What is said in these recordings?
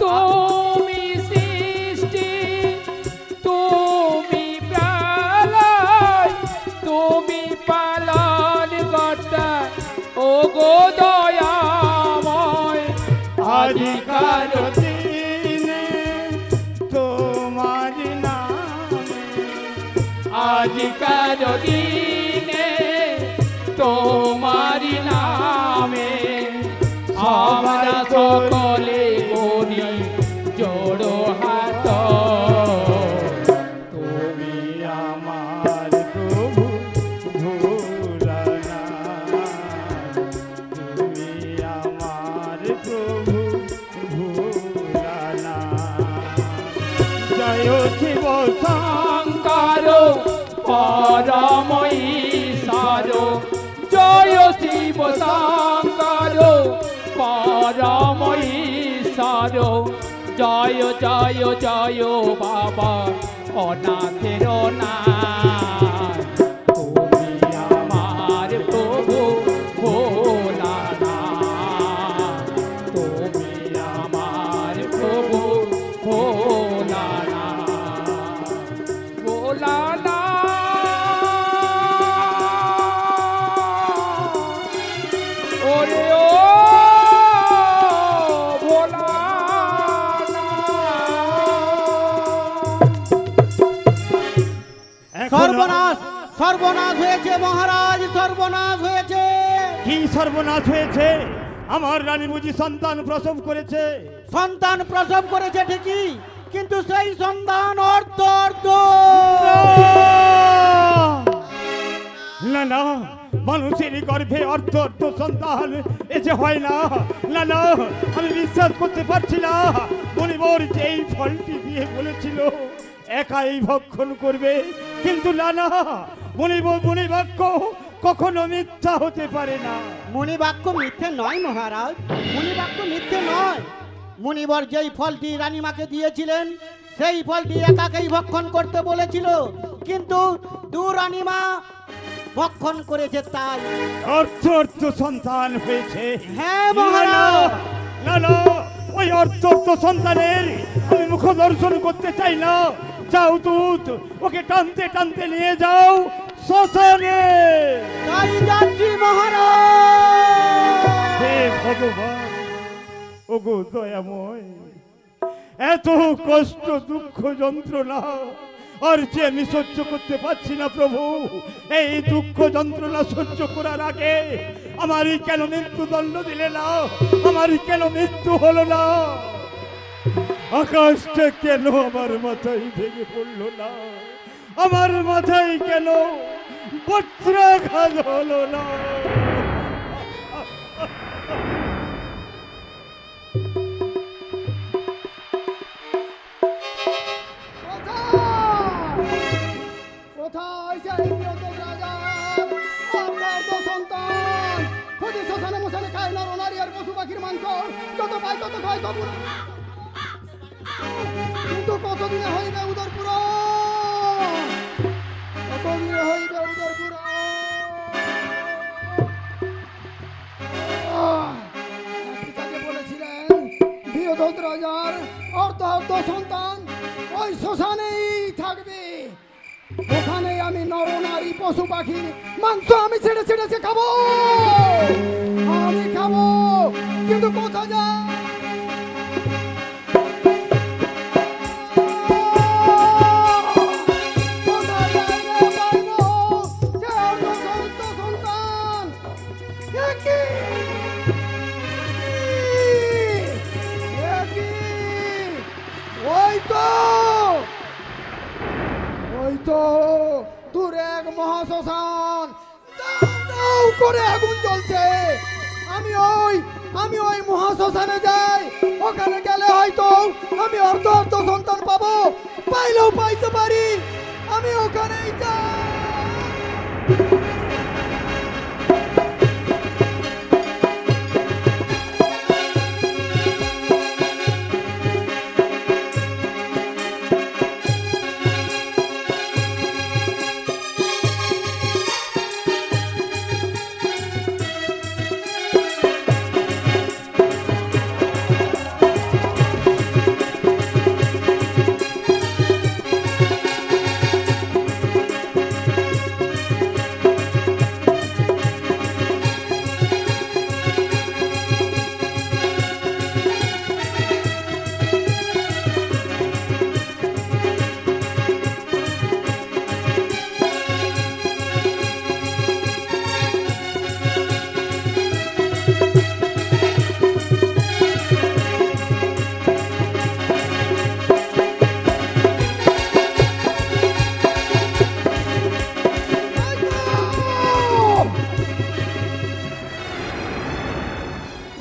তুমি সৃষ্টি, তুমি প্রলয়, তুমি পালন কর্তা, ও গো দয়াময়। আজিকার দিনে তোমার নামে, আজিকার দিনে তোমার নামে আমরা সকলে করি জোড়ো হাত। তুমি আমার প্রভু ভোলানা, তুমি আমার প্রভু ভোলানা। জয় শিব শঙ্কর পরম ঈশ্বর, জয় শিব শঙ্কর পরম ঈশ্বর, জয় জয় জয় বাবা অনাথের নাথ। তুমি আমার প্রভু ভোলানাথ, তুমি আমার প্রভু ভোলানাথ, ভোলানাথ। ওরে ও সর্বনাশ, সর্বনাশ হয়েছে মহারাজ, সর্বনাশ হয়েছে। কি সর্বনাশ হয়েছে? আমার রানী বুঝি সন্তান প্রসব করেছে? সন্তান প্রসব করেছে ঠিকই, কিন্তু সেই সন্তান অর্ধ অর্ধ। না না, মানুষের গর্ভে অর্ধ অর্ধ সন্তান এসে হয় না। না না, আমি বিশ্বাস করতে পারছি না। মনিবর যে এই ফলটি দিয়ে বলেছিল একাই ভক্ষণ করবে, কিন্তু না না, মনিবাক্য কখনো মিথ্যা হতে পারে না। মুনিবাক্য মিথ্যে নয় মহারাজ, মুনিবাক্য মিথ্যে নয়। মুনিবর যেই ফলটি রানীমাকে দিয়েছিলেন সেই ফলটি একাকেই ভক্ষণ করতে বলেছিল, কিন্তু দু রানীমা ভক্ষণ করেছে, তাই অর্থ অর্থ সন্তান হয়েছে। হ্যাঁ মহারাজ। না না, ওই অর্থ অর্থ সন্তানের আমি মুখ দর্শন করতে চাই না। যাও দূত, ওকে টানতে টানতে নিয়ে যাও শ্মশানে। তাই যাচ্ছি মহারাজ। হে ভগবান, ওগো দয়াময়, এত কষ্ট দুঃখ যন্ত্রণা আর যে আমি সহ্য করতে পারছি না প্রভু। এই দুঃখ যন্ত্রণা সহ্য করার আগে আমারই কেন মৃত্যুদণ্ড দিলে না? আমারই কেন মৃত্যু হলো না? আকাশটা কেন আমার মাথায় ভেঙে পড়লো না? আমার মাথায় কেন বজ্রাঘাত হলো না? কোথায় সেই নিহত রাজার অর্ধ সন্তান? প্রতি শ্মশানে মশানে খায় নরনারী আর পশু পাখির মাংস, যত পায় তত খায়, তবু না। কিন্তু কতদিনে হইবে উদর পূরণ? কতদিনে হইবে উদর পূরণ? পিতাকে বলেছিলেন বৃহৎ রাজার অর্ধ সন্তান ওই শ্মশানেই থাকবে। ওখানে আমি নরনারী পশু পাখির মাংস আমি ছেড়ে ছেড়ে খাবো, আমি খাবো। কিন্তু কোথা যা দূরে এক মহাশ্মশান, দাউ দাউ করে আগুন জ্বলছে। আমি ওই মহাশ্মশানে যাই। ওখানে গেলে হয়তো আমি অর্ধ সন্তান পাবো, পাইলেও পাইতে পারি। আমি ওখানেই যাই।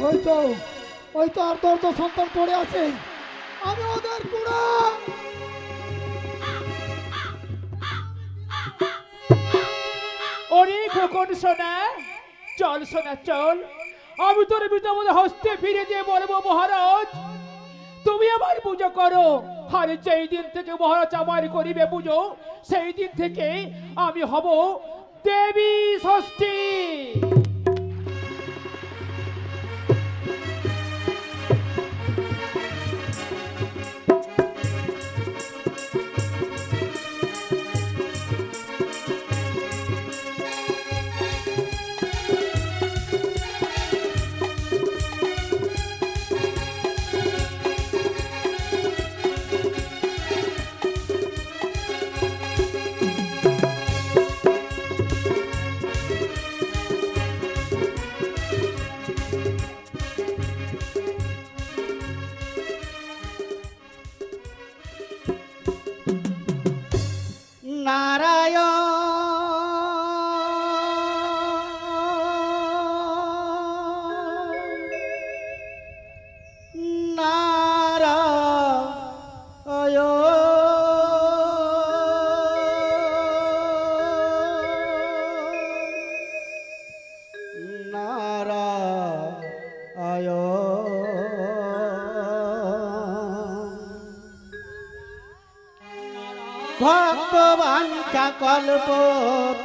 ওই তো আর তোর তো সন্তান পড়ে আছে, আমি ওদের কুড়া। ওরে খোকন সোনা, চল সোনা চল, আমি তোর বিদ্যমান হস্তে ফিরে দিয়ে বলবো মহারাজ তুমি আমার পুজো করো। আর যেই দিন থেকে মহারাজ আমার করিবে পুজো, সেই দিন থেকে আমি হব দেবী ষষ্ঠী। ভক্তবাঞ্ছা কল্প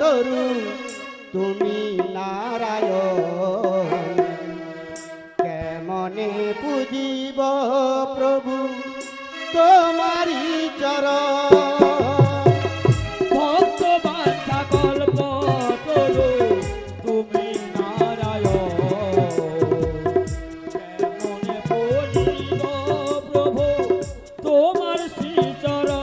তরু তুমি নারায়ণ, কেমনে পুজিব প্রভু তোমারি চরণ। ভক্তবাঞ্ছা কল্প তরু তুমি নারায়ণ, কেমনে পুজিব প্রভু তোমার শ্রীচরণ।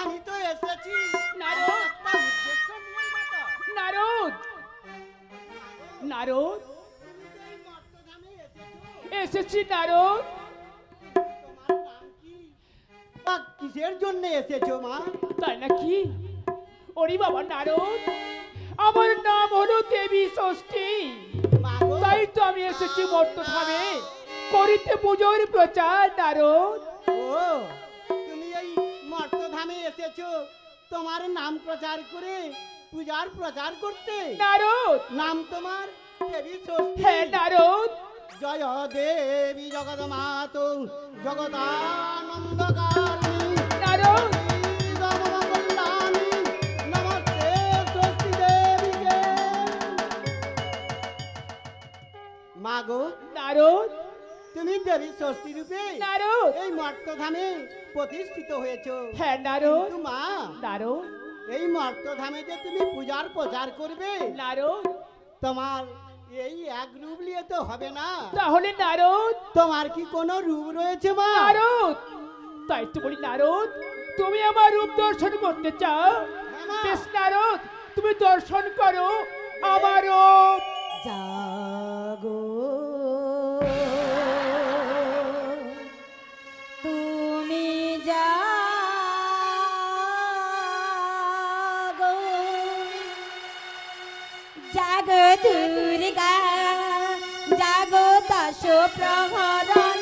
আমি তো এসেছি নারদ, নারদ, নারদ, এসেছি নারদ। কিসের জন্য এসেছো মা? তাই নাকি? ওরে বাবা নারদ, আমার নাম হলো দেবী ষষ্ঠী, তাই তো আমি এসেছি মর্তধামে করিতে পুজোর প্রচার নারদ। ও তুমি এই মর্তধামে এসেছো তোমার নাম প্রচার করে পূজার প্রচার করতে? নারদ, নাম তোমার দেবী ষষ্ঠী? হ্যাঁ নারদ। জয় দেবী জগন্মাতো জগদানন্দকারিণী নারদ, কল্যাণী নমস্তে ষষ্ঠী দেবীকে। মাগো নারদ, তুমি দেবী ষষ্ঠী রূপে নারদ, এই মর্তধামে প্রতিষ্ঠিত হয়েছো। হ্যাঁ নারদ। কিন্তু মা, নারদ, এই মর্তধামে যে তুমি পূজার প্রচার করবে, নারদ, তোমার এই এক রূপ নিয়ে তো হবে না। তাহলে নারদ, তোমার কি কোনো রূপ রয়েছে মা? নারদ, তাই তো বলি নারদ, তুমি আমার রূপ দর্শন করতে চাও? হ্যাঁ মা। বেশ নারদ, তুমি দর্শন করো আমার রূপ। জাগো তুমি জাগো, জাগো দুর্গা, জাগো দশ প্রহরণ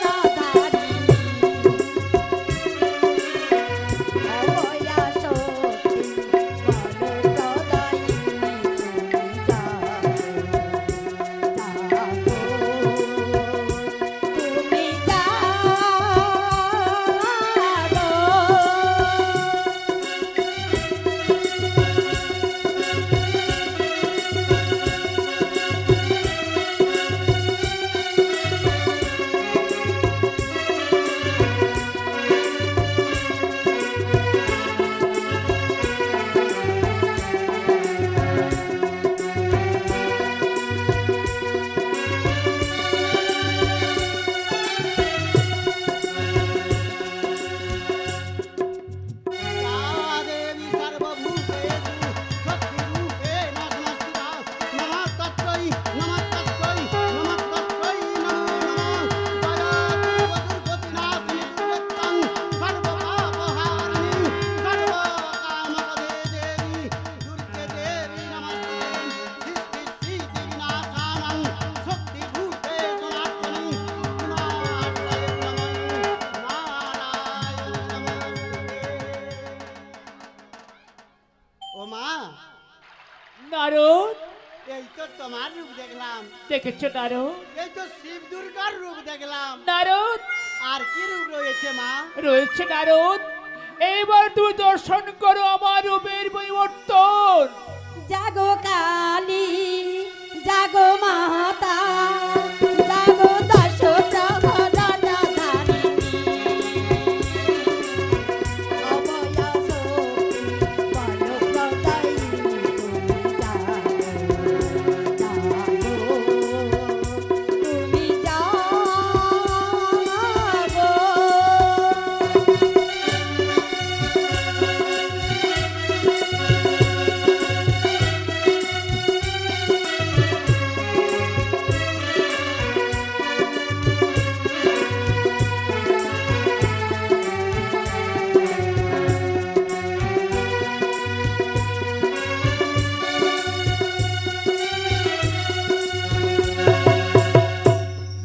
নারদ? এই তো তোমার রূপ দেখলাম। দেখেছো নারদ? এই তো শিব দুর্গার রূপ দেখলাম। নারদ আর কি রূপ রয়েছে মা? রয়েছে নারদ, এইবার তুমি দর্শন করো আমার রূপের পরিবর্তন। জাগো কালী, জাগো মাতা, জাগো দশ প্রহরণ ধারিণী, অভয়া শক্তি বল প্রদায়িনী, তুমি জাগো, তুমি জাগো।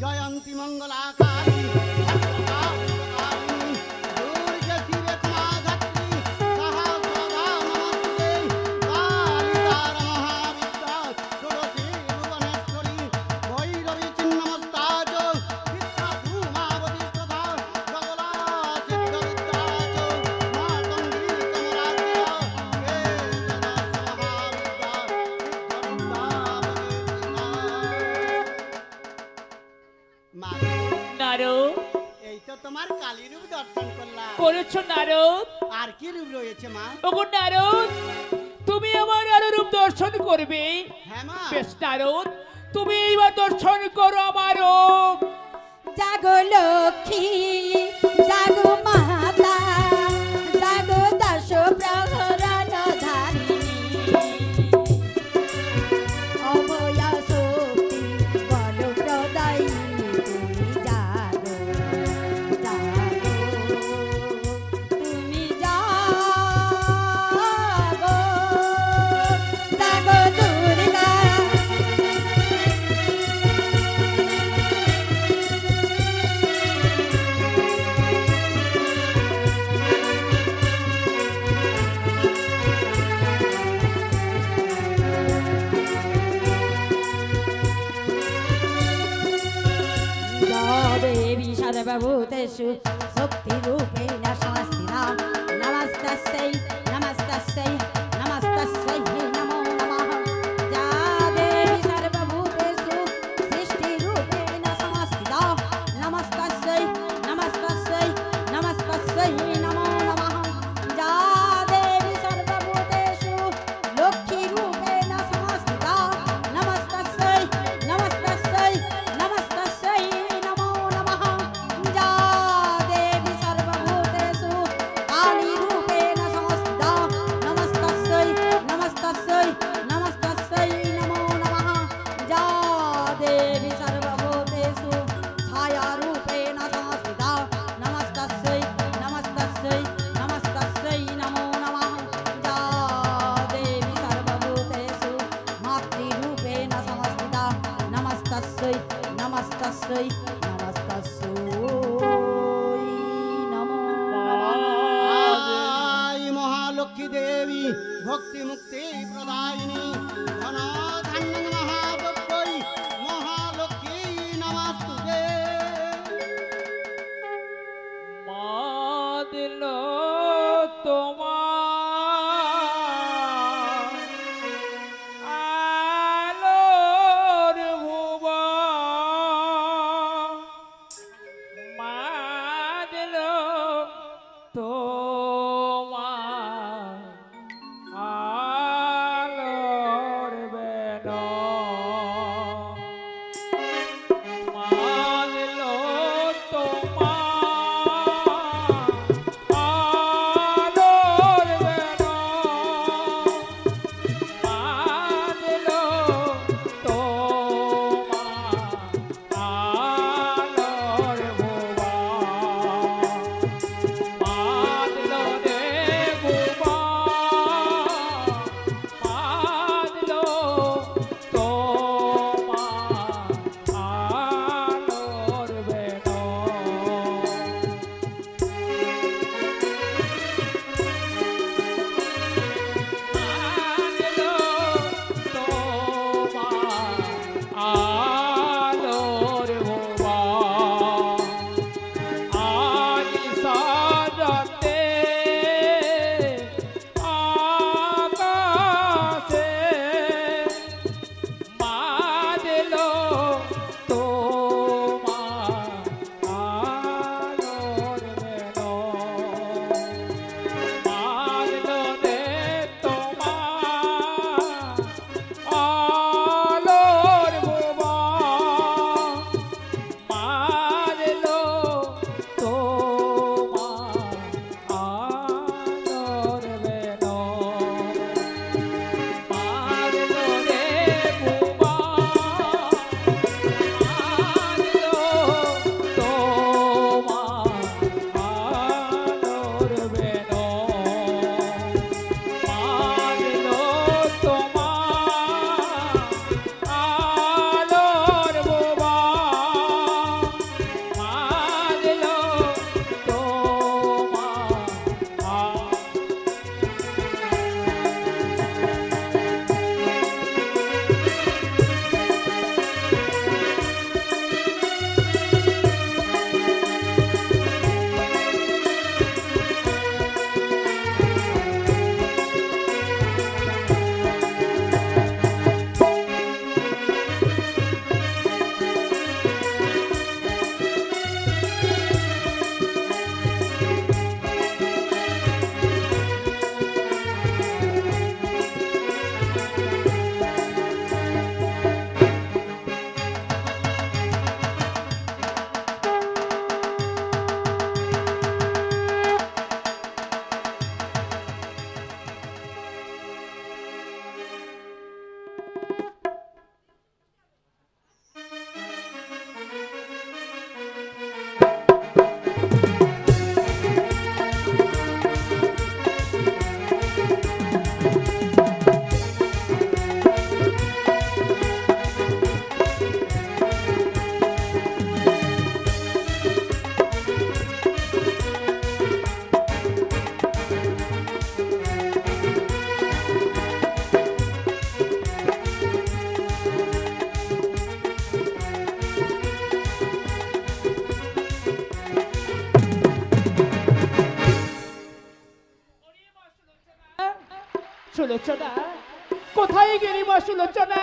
জয়ন্তী মঙ্গলা কালী, ভদ্রকালিনী, দুর্গে শিবে ক্ষমাধাত্রী, সাহা সদা নমস্তে, কালিকার মহাবিদ্যা, ষোড়শী ভুবনেশ্বরী, ভৈরবী ছিন্নমস্তা চ, বিদ্যা ধূমাবতী প্রভা, প্রবলা সিদ্ধবিদ্যা চ, মাতঙ্গী কমলাদ্যা, হে জগৎ মহাবিদ্যা, মা নারদ, এই তো তোমার কালী রূপ দর্শন করলাম। করেছো নারদ? আর কি রূপ রয়েছে মা? ওগো নারদ, তুমি আমার আরো রূপ দর্শন করবে? হ্যাঁ মা। বেশ নারদ, তুমি এইবার দর্শন করো আমার রূপ। জাগো লক্ষ্মী, জাগো মাতা, জাগো দশ প্রহরণ ধারিণী, অভয়া শক্তি বল প্রদায়িনী, তুমি জাগো, তুমি জাগো, জাগো দুর্গা। देवी सर्वभूतेषु शक्तिरूपेण संस्थिता, नमस्तस्यै नमस्तस्यै नमस्तस्यै नमो नमः। या देवी सर्वभूतेषु सृष्टिरूपेण संस्थिता, नमस्तस्यै नमस्तस्यै नमस्तस्यै नमो नमः। या देवी सर्वभूतेषु लक्ष्मीरूपेण संस्थिता, नमस्तस्यै नमस्तस्यै नमस्तस्यै नमो नमः। या देवी सर्वभूतेषु कालीरूपेण संस्थिता, नमस्तस्यै नमस्तस्यै नमस्तस्यै नमो नमः। या देवी सर्वभूतेषु छायारूपेण संस्थिता, नमस्तस्यै नमस्तस्यै नमस्तस्यै नमो नमः। या देवी सर्वभूतेषु मातृरूपेण संस्थिता, नमस्तस्यै नमस्तस्यै नमस्तस्यै नमो नमः। आई महालक्ष्मी देवी, भक्ति मुक्ति प्रदायिनी, धनाधान्य महाभक्तै, महालक्ष्मी नमस्तुते। মা দিল তোমার আলোর ভুবন, মা দিল তোমার আলোর বেদন, মা দিল তোমার আলোর বেদন, মা দিল তোমার আলোর ভুবন, মা দিল রে ভুবন, মা দিল সুলোচনা কোথায় গেলি মা সুলোচনা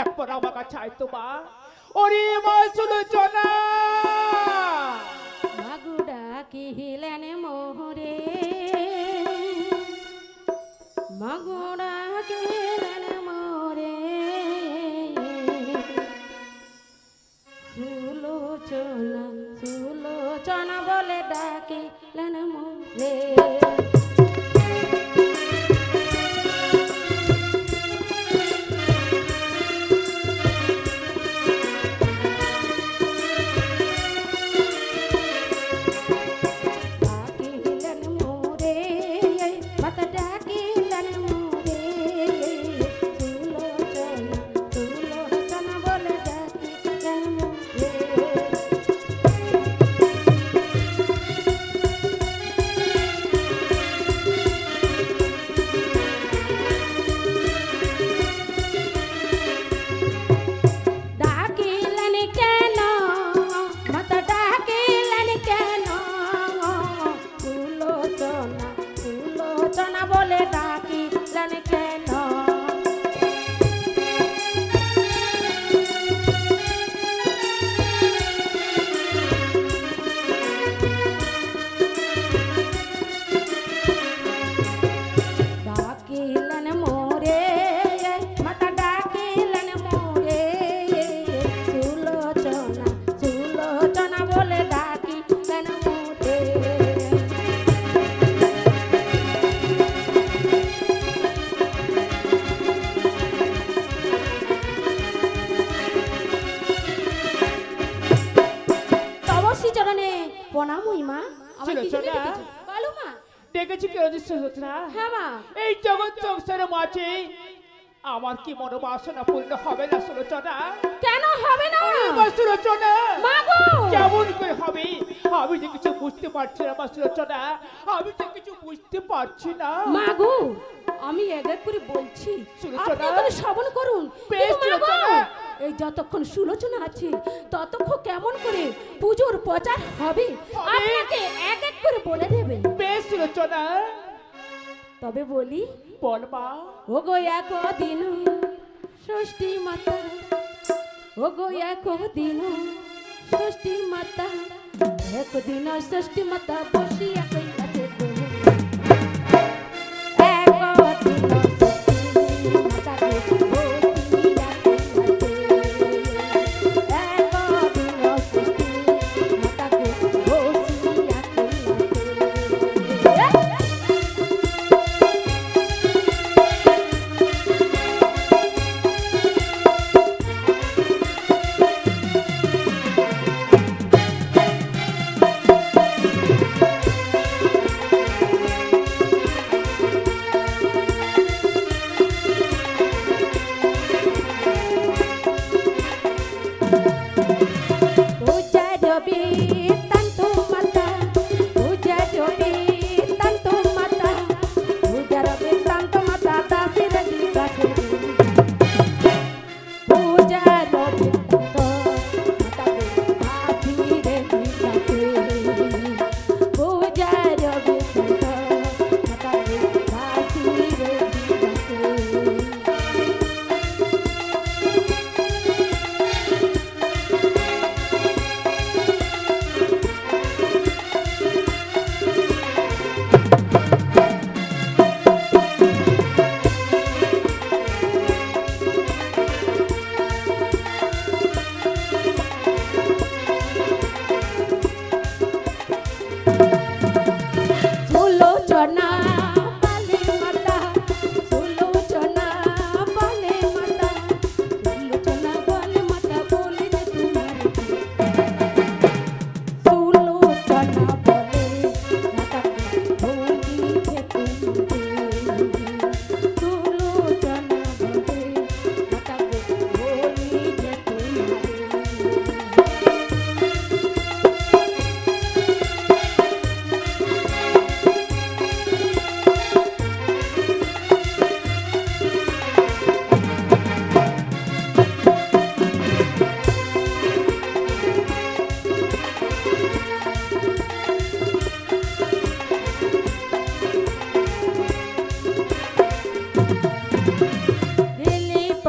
একবার আমার কাছে আয় তো মা ওরে মা সুলোচনা মাগুডা কিহিলেন মোহরে মাগুডা কিহিলেন মোরে সুলোচনা সুলোচনা বলে ডাকিলেন মোরে দেখেছি কেউ সুলোচনা এই জগৎ সংসারের মাঝে আমার কি মনোবাসনা পূর্ণ হবে না সুলোচনা কেন হবে না সুলোচনা মাগো কেমন করে হবে আমি যে কিছু বুঝতে পারছি না সুলোচনা আমি তো কিছু বুঝতে পারছি না মাগো আমি এক এক করে বলছি সুলোচনা আপনি শ্রবণ করুন বেশ সুলোচনা এই যতক্ষণ সুলোচনা আছে ততক্ষণ কেমন করে পূজোর প্রচার হবে আপনাকে এক এক করে বলে দেবে বেশ সুলোচনা তবে বলি বল মা ও গো একদিন ষষ্ঠী মাতা ও গো একদিন ষষ্ঠী মাতা একদিন ষষ্ঠী মাতা বসিয়া কইয়াছে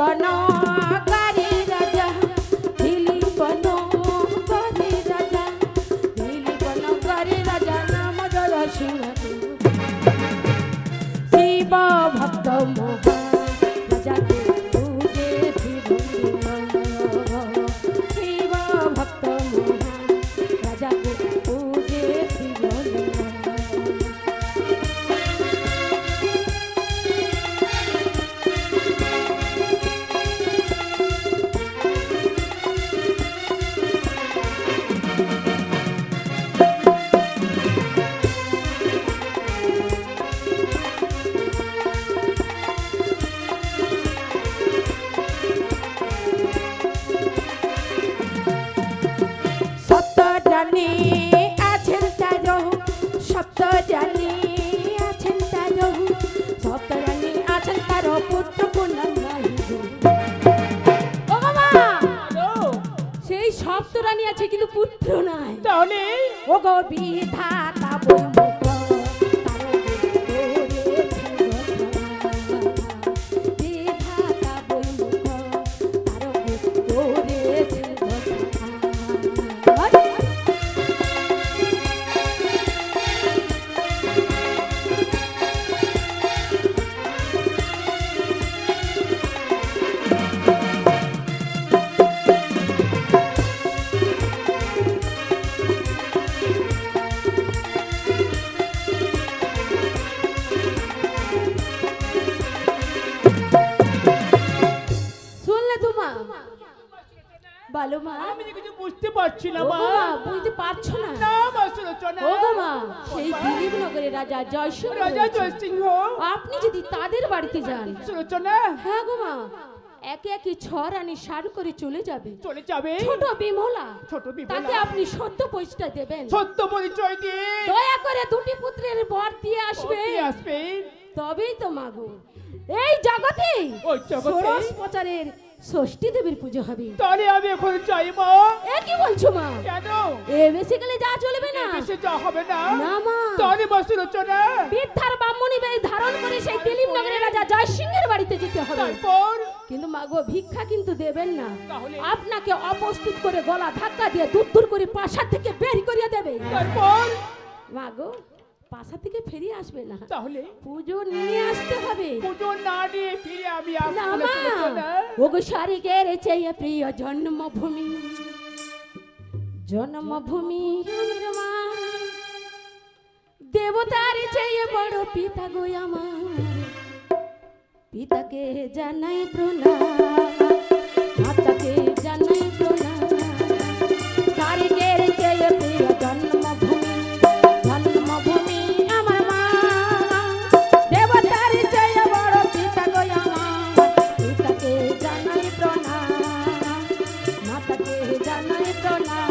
বনগারি রাজা দিলীপ বনগারি রাজা দিলীপ বনগারি রাজা নাম জয় সিংহ শিব ভক্ত মোহন রাজাকে পূজে শিব শিব ভক্ত মোহন রাজাকে পূজে শিব জানি আছেন তারো সপ্ত জানি আছেন তারো সপ্ত জানি আছেন তারো পুত্র কন্যা নাই ও বাবা সেই সপ্ত রানী আছে কিন্তু পুত্র নাই তাহলে ও গো বিধাতা বৈমুখ বিধাতা বৈমুখ তার করেছে বলো মা আমি যে কিছু বুঝতে পারছি না মা বুঝতে পারছো না না মা সুলোচনা ও গো মা সেই দিলীপ নগরের রাজা জয়সিংহ রাজা জয়সিংহ আপনি যদি তাদের বাড়িতে যান সুলোচনা হ্যাঁ গো মা একে একে ছড়ানি সার করে চলে যাবে ছোট বিমলা তাকে আপনি সত্য পরিচয় দেবেন সত্য পরিচয় দিয়ে দয়া করে দুটি পুত্রের বর দিয়ে আসবে তবেই তো মাগো এই জগতে ষোড়শ প্রচারের ষষ্ঠী দেবীর পুজো হবে তাহলে আমি এখন চাই মা এ কি বলছো মা কেন এ বেশি গেলে যা চলবে না বেশি যা হবে না না মা তাহলে মা সুলোচনা বিদ্যার ব্রাহ্মণী বেশ ধারণ করে সেই দিলীপ নগরের রাজা জয়সিংহের বাড়িতে যেতে হবে তারপর কিন্তু মাগো ভিক্ষা কিন্তু দেবেন না আপনাকে অপ্রস্তুত করে গলা ধাক্কা দিয়ে দূর দূর করে প্রাসাদ থেকে বের করিয়ে দেবে তারপর মাগো প্রাসাদ থেকে ফিরে আসবে না তাহলে পুজো নিয়ে আসতে হবে পুজো না নিয়ে ফিরে আমি না আসবো মা সুলোচনা ওগো স্বর্গের চেয়ে প্রিয় জন্মভূমি জন্মভূমি আমার মা দেবতার চেয়ে বড় পিতা গো আমার পিতাকে জানাই প্রণাম মাতাকে জানাই প্রণাম স্বর্গের চেয়ে প্রিয় জন্মভূমি জন্মভূমি আমার মা দেবতার চেয়ে বড় পিতা গো আমার পিতাকে জানাই প্রণাম মাতাকে জানাই প্রণাম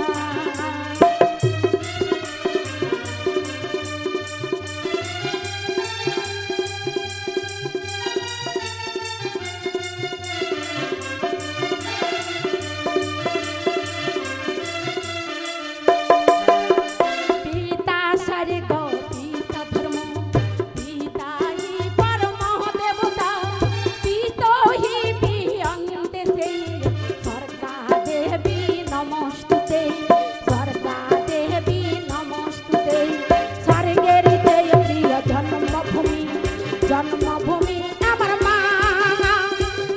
জন্মভূমি আমার মা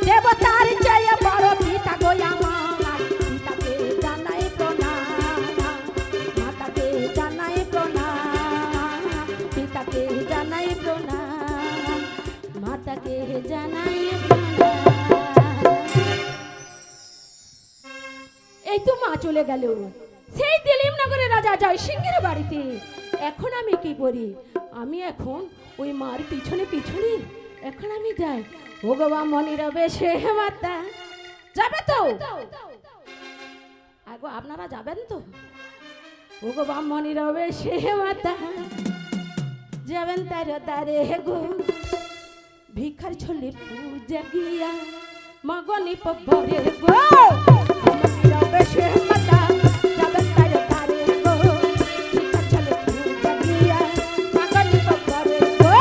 দেবতার চেয়ে বড় পিতা গো আমার পিতাকে জানাই প্রণাম মাতাকে জানাই প্রণাম পিতাকে জানাই প্রণাম মাতাকে জানাই প্রণাম এই তো মা চলে গেল সেই দিলীপ নগরের রাজা জয়সিংহের বাড়িতে এখন আমি কি করি আমি এখন ওই মার পিছনে পিছনে এখন আমি যাই ও বাবা মনি রবে সে মাতা যাবে তো আগো আপনারা যাবেন তো ও বাবা মনি রবে সে মাতা যাবেন তার দারে গো ভিখার ছলে পূজা গিয়া মগনি পবরে গো মনি রবে সে মাতা যাবেন তার দারে গো ভিখার ছলে পূজা গিয়া মগনি পবরে গো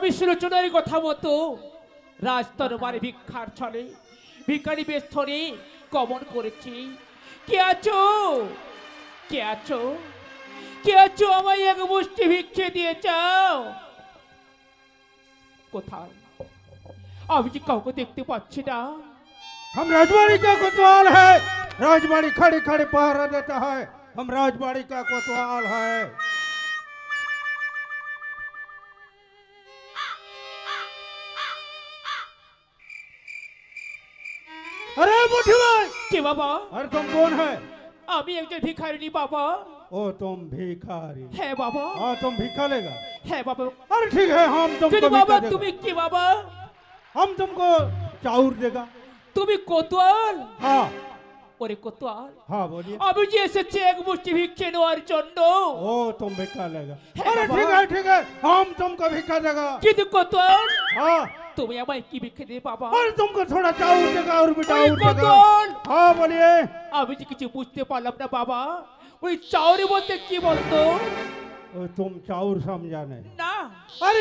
আমি সুলোচনার কথা মতো রাজদরবারে ভিক্ষার ছলে ভিখারি বেশ ধরে গমন করেছি। কে আছো? কে আছো? কে আছো? আমায় এক মুষ্টি ভিক্ষে দিয়ে যাও। কোথায়? আমি যে কাউকে দেখতে পাচ্ছি না। हम राजवाड़ी का कोतवाल है। राजवाड़ी खड़ी खड़ी पहरा देता है। हम राजवाड़ी का कोतवाल है। अरे मुठी भाई, কে বাবা? अरे तुम कौन है? আমি একজন ভিখারিনী বাবা। ओ तुम भिखारी। হ্যাঁ বাবা। हाँ तुम भिखा लेगा। হ্যাঁ বাবা। अरे ठीक है, हम तुमको কিন্তু বাবা भिखा তুমি देगा। কি বাবা? हम तुमको चाउर देगा। তুমি কোতোয়াল? हाँ ওরে কোতোয়াল, हाँ बोलिए। আমি যে এসেছি এক মুষ্টি ভিক্ষে নেওয়ার জন্য। ओ तुम भिखा लेगा। है अरे बाबा। ठीक है, हम तुमको भिखा देगा। কিন্তু কোতোয়াল हाँ তুমি আমায় কি ভিক্ষে দেবে বাবা? अरे तुमको थोड़ा चाउर देगा और भी ওই चाउर देगा। কোতোয়াল, हाँ बोलिए। আমি যে কিছু বুঝতে পারলাম না বাবা। ওই চাউরি বলতে কি বলতো? तुम चाउर समझा नहीं। না अरे